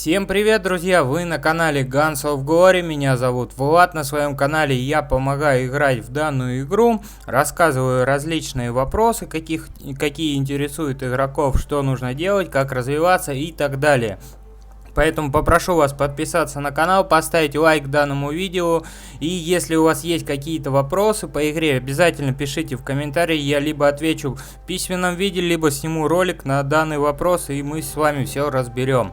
Всем привет, друзья! Вы на канале Guns of Glory, меня зовут Влад. На своем канале я помогаю играть в данную игру, рассказываю различные вопросы, какие интересуют игроков, что нужно делать, как развиваться и так далее. Поэтому попрошу вас подписаться на канал, поставить лайк данному видео. И если у вас есть какие-то вопросы по игре, обязательно пишите в комментарии. Я либо отвечу в письменном виде, либо сниму ролик на данный вопрос, и мы с вами все разберем.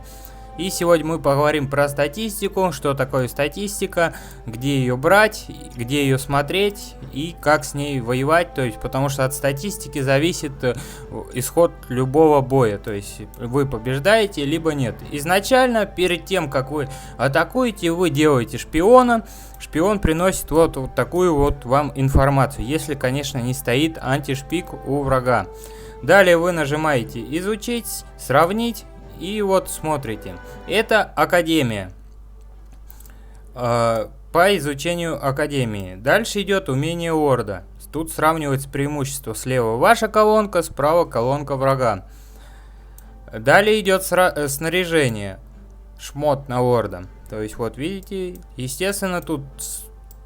И сегодня мы поговорим про статистику, что такое статистика, где ее брать, где ее смотреть и как с ней воевать. То есть, потому что от статистики зависит исход любого боя. То есть, вы побеждаете, либо нет. Изначально, перед тем, как вы атакуете, вы делаете шпиона. Шпион приносит вот такую вот вам информацию, если, конечно, не стоит антишпик у врага. Далее вы нажимаете «Изучить», «Сравнить». И вот смотрите, это Академия, по изучению Академии. Дальше идет умение Лорда. Тут сравнивается преимущество: слева ваша колонка, справа колонка врага. Далее идет снаряжение, шмот на Лорда. То есть вот видите, естественно тут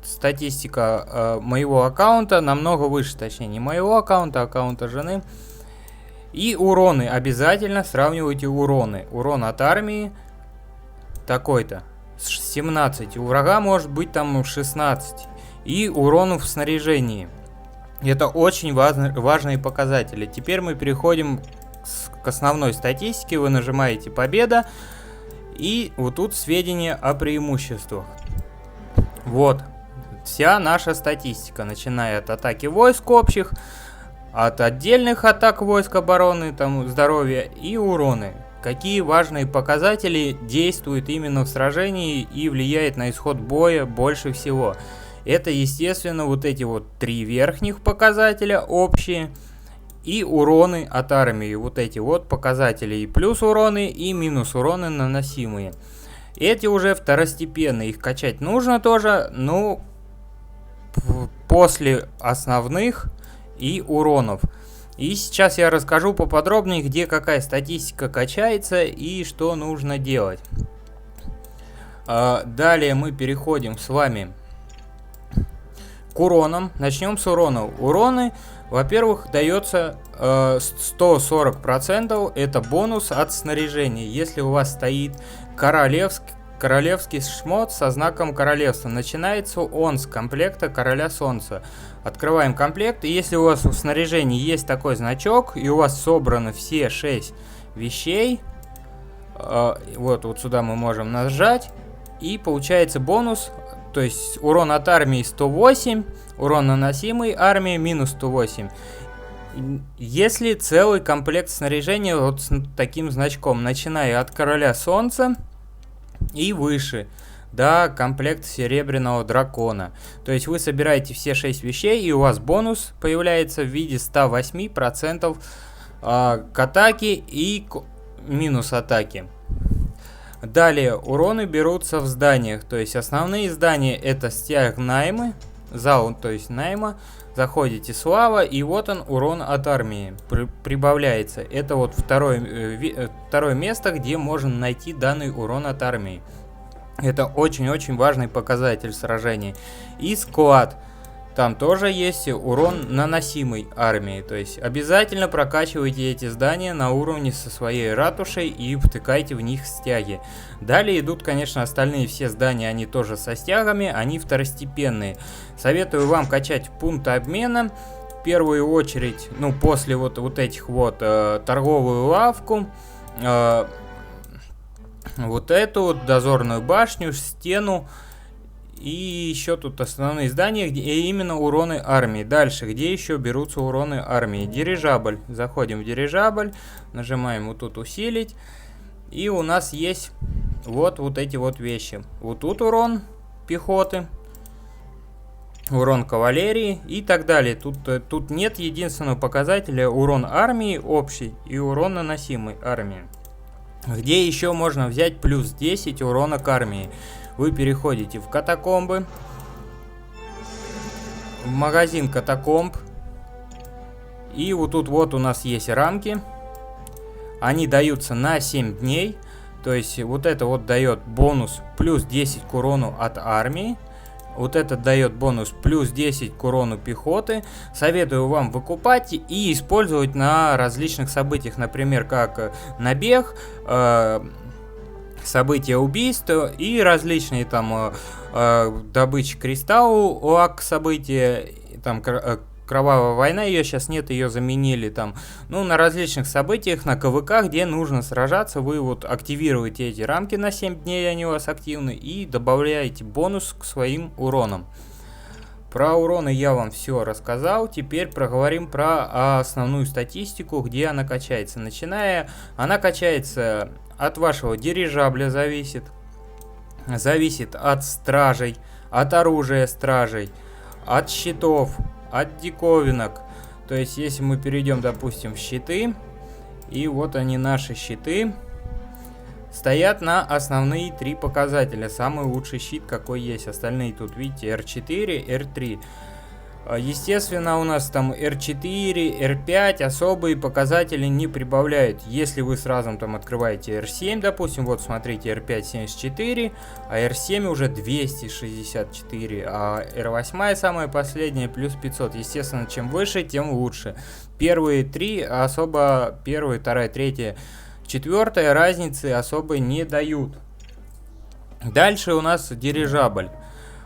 статистика моего аккаунта намного выше, точнее не моего аккаунта, а аккаунта жены. И уроны, обязательно сравнивайте уроны. Урон от армии такой-то, 17, у врага может быть там 16. И урон в снаряжении. Это очень важные показатели. Теперь мы переходим к основной статистике. Вы нажимаете «Победа». И вот тут сведения о преимуществах. Вот, вся наша статистика, начиная от атаки войск общих, от отдельных атак войск обороны, там, здоровья и уроны. Какие важные показатели действуют именно в сражении и влияют на исход боя больше всего. Это, естественно, вот эти вот три верхних показателя общие и уроны от армии. Вот эти вот показатели, и плюс уроны, и минус уроны наносимые. Эти уже второстепенные, их качать нужно тоже, но после основных и уронов. И сейчас я расскажу поподробнее, где какая статистика качается и что нужно делать. Далее мы переходим с вами к уронам. Начнем с уронов. Уроны, во-первых, дается 140%. Это бонус от снаряжения. Если у вас стоит королевский шмот со знаком королевства. Начинается он с комплекта Короля Солнца. Открываем комплект, и если у вас в снаряжении есть такой значок, и у вас собраны все 6 вещей, вот сюда мы можем нажать, и получается бонус, то есть урон от армии 108, урон наносимый армии минус 108. Если целый комплект снаряжения вот с таким значком, начиная от Короля Солнца и выше, до комплект Серебряного Дракона. То есть вы собираете все 6 вещей, и у вас бонус появляется в виде 108% к атаке и минус атаки. Далее уроны берутся в зданиях. То есть основные здания — это стяг найма, зал, то есть найма. Заходите слава, и вот он, урон от армии прибавляется. Это вот второе место, где можно найти данный урон от армии. Это очень-очень важный показатель сражений. И склад. Там тоже есть урон наносимый армии. То есть обязательно прокачивайте эти здания на уровне со своей ратушей и втыкайте в них стяги. Далее идут, конечно, остальные все здания, они тоже со стягами, они второстепенные. Советую вам качать пункты обмена. В первую очередь, ну, после вот этих вот торговую лавку. Вот эту вот дозорную башню, стену и еще тут основные здания, где именно уроны армии. Дальше, где еще берутся уроны армии? Дирижабль. Заходим в дирижабль, нажимаем вот тут усилить, и у нас есть вот эти вот вещи. Вот тут урон пехоты, урон кавалерии и так далее. Тут нет единственного показателя урон армии общий и урон наносимый армии. Где еще можно взять плюс 10 урона к армии? Вы переходите в катакомбы, в магазин катакомб, и вот тут вот у нас есть рамки. Они даются на 7 дней. То есть вот это вот дает бонус плюс 10 к урону от армии. Вот это дает бонус плюс 10 к урону пехоты. Советую вам выкупать и использовать на различных событиях, например, как набег, события убийства и различные там добычи кристалла, ОАК события, там Кровавая война, ее сейчас нет, ее заменили там, ну, на различных событиях, на КВК, где нужно сражаться, вы вот активируете эти рамки на 7 дней, они у вас активны, и добавляете бонус к своим уронам. Про уроны я вам все рассказал, теперь проговорим про основную статистику, где она качается. Она качается от вашего дирижабля, зависит от стражей, от оружия стражей, от щитов, от диковинок. То есть, если мы перейдем, допустим, в щиты, и вот они, наши щиты, стоят на основные 3 показателя. Самый лучший щит, какой есть. Остальные тут, видите, R4, R3. Естественно, у нас там R4, R5 особые показатели не прибавляют. Если вы сразу там открываете R7, допустим, вот смотрите, R5 74, а R7 уже 264, а R8 самая последняя плюс 500. Естественно, чем выше, тем лучше. Первые 3 особо, первая, вторая, третья, четвертая разницы особо не дают. Дальше у нас дирижабль.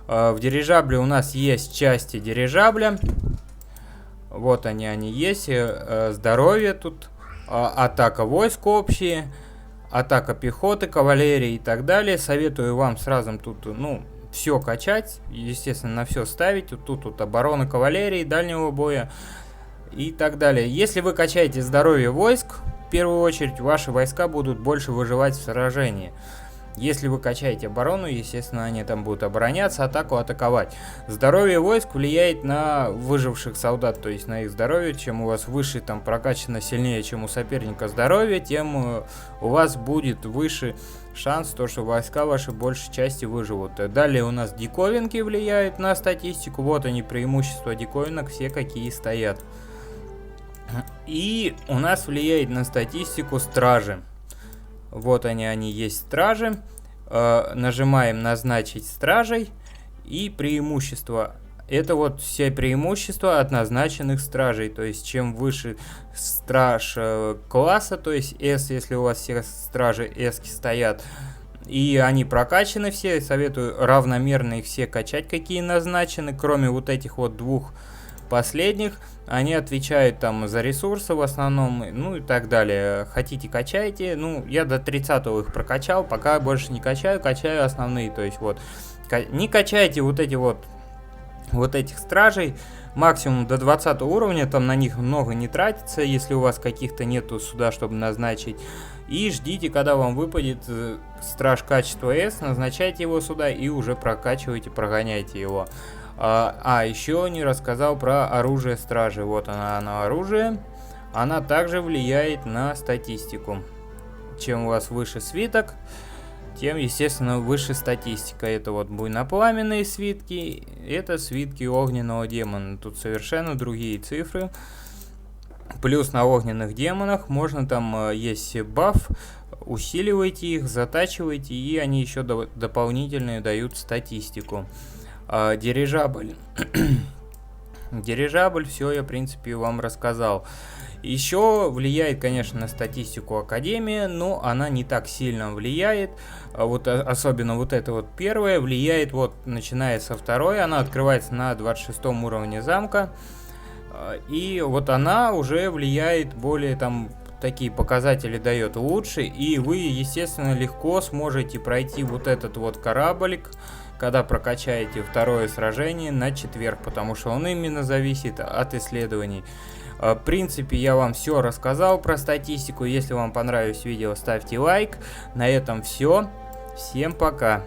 В дирижабле у нас есть части дирижабля. Вот они есть. Здоровье тут. Атака войск общие. Атака пехоты, кавалерии и так далее. Советую вам сразу тут, ну, все качать. Естественно, на все ставить. Тут оборона кавалерии, дальнего боя и так далее. Если вы качаете здоровье войск, в первую очередь ваши войска будут больше выживать в сражении. Если вы качаете оборону, естественно, они там будут обороняться, атаку атаковать. Здоровье войск влияет на выживших солдат, то есть на их здоровье. Чем у вас выше, там прокачано сильнее, чем у соперника здоровье, тем у вас будет выше шанс, то, что войска ваши большей части выживут. Далее у нас диковинки влияют на статистику. Вот они, преимущества диковинок, все какие стоят. И у нас влияет на статистику стражи. Вот они есть стражи. Нажимаем назначить стражей. И преимущества. Это вот все преимущества от назначенных стражей. То есть чем выше страж класса, то есть S, если у вас все стражи S стоят, и они прокачаны все, советую равномерно их все качать, какие назначены, кроме вот этих вот 2 последних. Они отвечают там за ресурсы в основном, ну и так далее. Хотите, качайте. Ну, я до 30-го их прокачал, пока больше не качаю основные. То есть вот, не качайте вот этих стражей. Максимум до 20 уровня, там на них много не тратится, если у вас каких-то нету сюда, чтобы назначить. И ждите, когда вам выпадет страж качества S, назначайте его сюда и уже прокачивайте, прогоняйте его. Еще не рассказал про оружие стражи. Вот она оружие. Она также влияет на статистику. Чем у вас выше свиток, тем, естественно, выше статистика. Это вот буйнопламенные свитки. Это свитки огненного демона. Тут совершенно другие цифры. Плюс на огненных демонах можно там есть баф. Усиливайте их, затачивайте, и они еще дополнительные дают статистику. Дирижабль. Дирижабль, все я, в принципе, вам рассказал. Еще влияет, конечно, на статистику Академия, но она не так сильно влияет. Вот особенно вот это вот первое влияет, вот начиная со второй, она открывается на 26 уровне замка. И вот она уже влияет более там, такие показатели дает лучше. И вы, естественно, легко сможете пройти вот этот вот кораблик, когда прокачаете второе сражение на четверг, потому что он именно зависит от исследований. В принципе, я вам все рассказал про статистику. Если вам понравилось видео, ставьте лайк. На этом все. Всем пока.